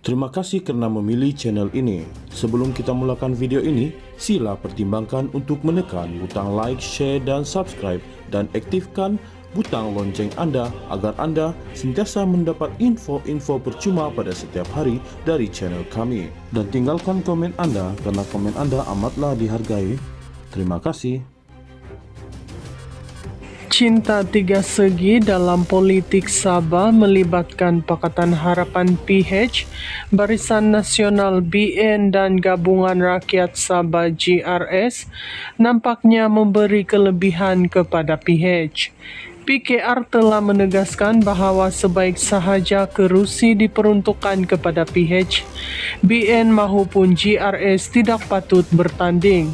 Terima kasih karena memilih channel ini. Sebelum kita mulakan video ini, sila pertimbangkan untuk menekan butang like, share, dan subscribe, dan aktifkan butang lonceng Anda agar Anda sentiasa mendapat info-info percuma pada setiap hari dari channel kami. Dan tinggalkan komen Anda karena komen Anda amatlah dihargai. Terima kasih. Cinta tiga segi dalam politik Sabah melibatkan Pakatan Harapan PH, Barisan Nasional BN dan Gabungan Rakyat Sabah GRS nampaknya memberi kelebihan kepada PH. PKR telah menegaskan bahawa sebaik sahaja kerusi diperuntukkan kepada PH, BN maupun GRS tidak patut bertanding.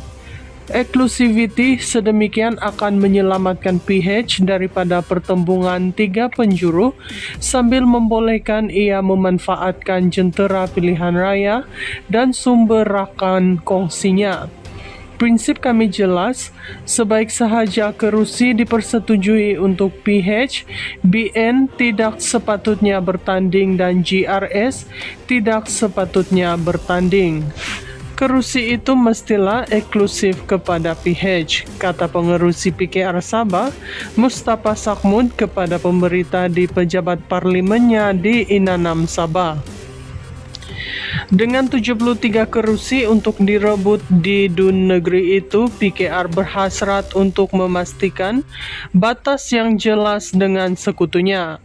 Eksklusiviti sedemikian akan menyelamatkan PH daripada pertembungan tiga penjuru sambil membolehkan ia memanfaatkan jentera pilihan raya dan sumber rakan kongsinya. Prinsip kami jelas, sebaik sahaja kerusi dipersetujui untuk PH, BN tidak sepatutnya bertanding dan GRS tidak sepatutnya bertanding. Kerusi itu mestilah eksklusif kepada PH, kata pengerusi PKR Sabah, Mustafa Sakmud kepada pemberita di pejabat parlimennya di Inanam, Sabah. Dengan 73 kerusi untuk direbut di DUN negeri itu, PKR berhasrat untuk memastikan batas yang jelas dengan sekutunya.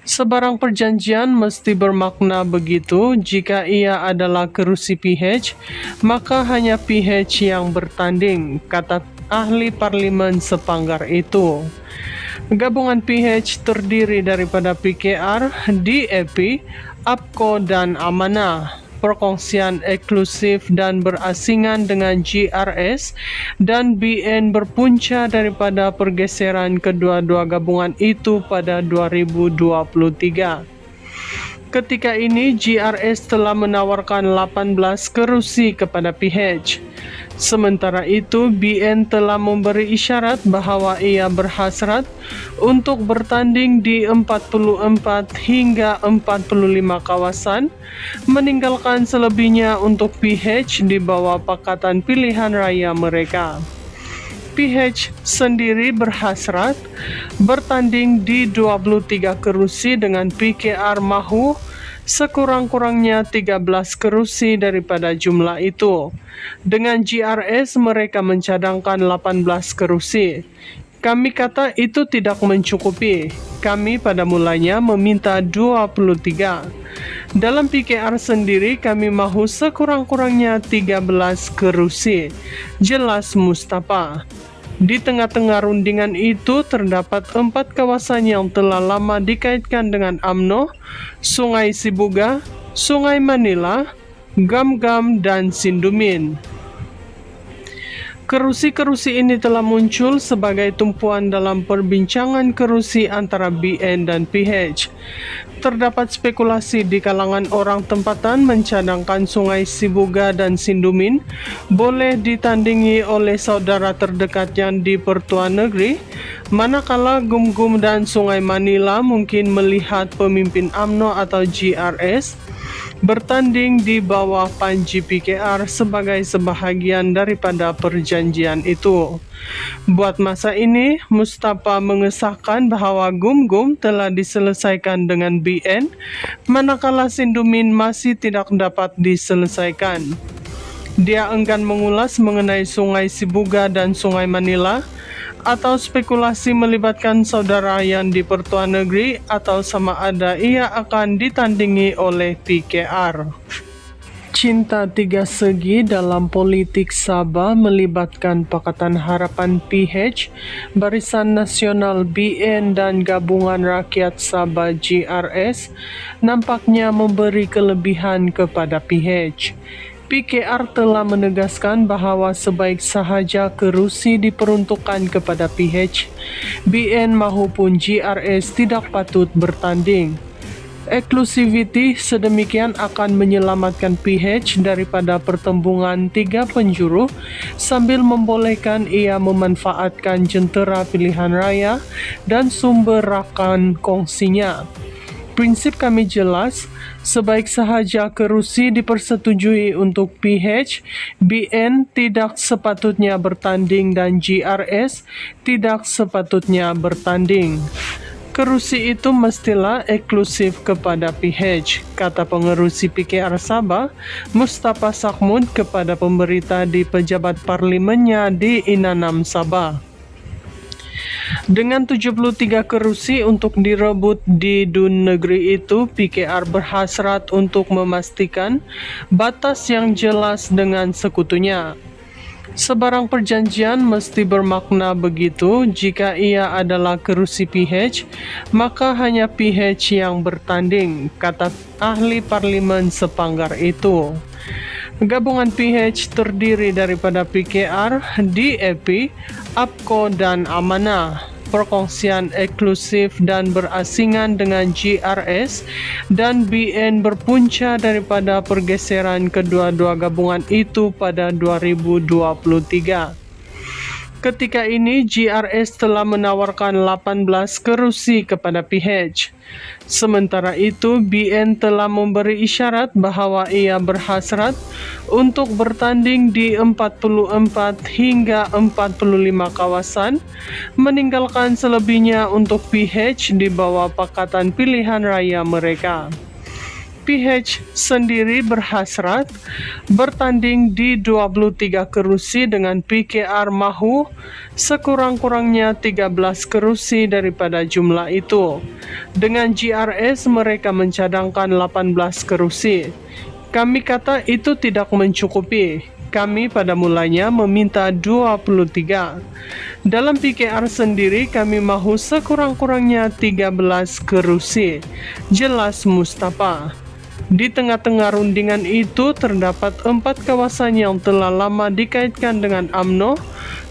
Sebarang perjanjian mesti bermakna begitu. Jika ia adalah kerusi PH, maka hanya PH yang bertanding, kata ahli parlimen sepanggar itu. Gabungan PH terdiri daripada PKR, DAP, APKO dan Amanah. Perkongsian eksklusif dan berasingan dengan GRS dan BN berpunca daripada pergeseran kedua-dua gabungan itu pada 2023. Ketika ini GRS telah menawarkan 18 kerusi kepada PH. Sementara itu BN telah memberi isyarat bahawa ia berhasrat untuk bertanding di 44 hingga 45 kawasan, meninggalkan selebihnya untuk PH di bawah Pakatan Pilihan Raya mereka. PH sendiri berhasrat bertanding di 23 kerusi dengan PKR mahu sekurang-kurangnya 13 kerusi daripada jumlah itu. Dengan GRS mereka mencadangkan 18 kerusi. Kami kata itu tidak mencukupi. Kami pada mulanya meminta 23. Dalam PKR sendiri kami mahu sekurang-kurangnya 13 kerusi. Jelas Mustafa. Di tengah-tengah rundingan itu terdapat 4 kawasan yang telah lama dikaitkan dengan UMNO, Sungai Sibuga, Sungai Manila, Gam-Gam, dan Sindumin. Kerusi-kerusi ini telah muncul sebagai tumpuan dalam perbincangan kerusi antara BN dan PH. Terdapat spekulasi di kalangan orang tempatan mencadangkan Sungai Sibuga dan Sindumin boleh ditandingi oleh saudara terdekat yang di Pertuan Negeri, manakala Gum-Gum dan Sungai Manila mungkin melihat pemimpin UMNO atau GRS bertanding di bawah panji PKR sebagai sebahagian daripada perjanjian itu. Buat masa ini, Mustafa mengesahkan bahawa Gum-Gum telah diselesaikan dengan BN, manakala Sindumin masih tidak dapat diselesaikan. Dia enggan mengulas mengenai Sungai Sibuga dan Sungai Manila, atau spekulasi melibatkan saudara yang di Pertuan Negeri atau sama ada ia akan ditandingi oleh PKR. Cinta tiga segi dalam politik Sabah melibatkan Pakatan Harapan PH, Barisan Nasional BN dan Gabungan Rakyat Sabah GRS nampaknya memberi kelebihan kepada PH. PKR telah menegaskan bahawa sebaik sahaja kerusi diperuntukkan kepada PH, BN maupun GRS tidak patut bertanding. Eksklusiviti sedemikian akan menyelamatkan PH daripada pertembungan tiga penjuru sambil membolehkan ia memanfaatkan jentera pilihan raya dan sumber rakan kongsinya. Prinsip kami jelas, sebaik sahaja kerusi dipersetujui untuk PH, BN tidak sepatutnya bertanding dan GRS tidak sepatutnya bertanding. Kerusi itu mestilah eksklusif kepada PH, kata pengerusi PKR Sabah, Mustafa Sakmud kepada pemberita di pejabat parlimennya di Inanam, Sabah. Dengan 73 kerusi untuk direbut di DUN negeri itu, PKR berhasrat untuk memastikan batas yang jelas dengan sekutunya. Sebarang perjanjian mesti bermakna begitu, jika ia adalah kerusi PH, maka hanya PH yang bertanding, kata ahli parlimen sepanggar itu. Gabungan PH terdiri daripada PKR, DAP, APKO, dan Amanah. Perkongsian eksklusif dan berasingan dengan GRS dan BN berpunca daripada pergeseran kedua-dua gabungan itu pada 2023. Ketika ini, GRS telah menawarkan 18 kerusi kepada PH. Sementara itu, BN telah memberi isyarat bahawa ia berhasrat untuk bertanding di 44 hingga 45 kawasan, meninggalkan selebihnya untuk PH di bawah Pakatan Pilihan Raya mereka. PH sendiri berhasrat bertanding di 23 kerusi dengan PKR mahu sekurang-kurangnya 13 kerusi daripada jumlah itu. Dengan GRS mereka mencadangkan 18 kerusi. Kami kata itu tidak mencukupi. Kami pada mulanya meminta 23. Dalam PKR sendiri kami mahu sekurang-kurangnya 13 kerusi. Jelas Mustafa. Di tengah-tengah rundingan itu terdapat 4 kawasan yang telah lama dikaitkan dengan UMNO,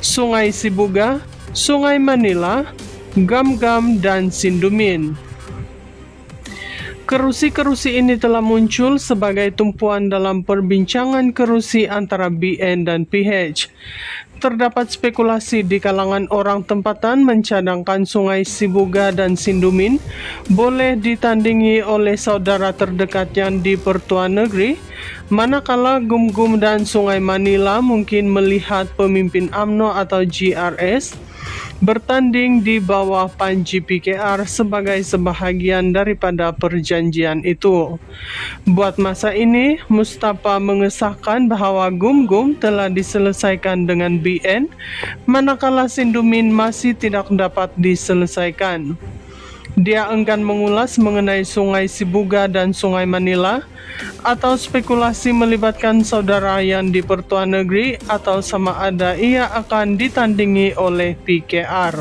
Sungai Sibuga, Sungai Manila, Gam-Gam, dan Sindumin. Kerusi-kerusi ini telah muncul sebagai tumpuan dalam perbincangan kerusi antara BN dan PH. Terdapat spekulasi di kalangan orang tempatan mencadangkan Sungai Sibuga dan Sindumin boleh ditandingi oleh saudara terdekat yang di Pertuan Negeri, manakala Gum-Gum dan Sungai Manila mungkin melihat pemimpin UMNO atau GRS bertanding di bawah panji PKR sebagai sebahagian daripada perjanjian itu. Buat masa ini, Mustafa mengesahkan bahawa Gum-Gum telah diselesaikan dengan BN, manakala Sindumin masih tidak dapat diselesaikan. Dia enggan mengulas mengenai Sungai Sibuga dan Sungai Manila, atau spekulasi melibatkan saudara yang di Pertuan Negeri, atau sama ada ia akan ditandingi oleh PKR.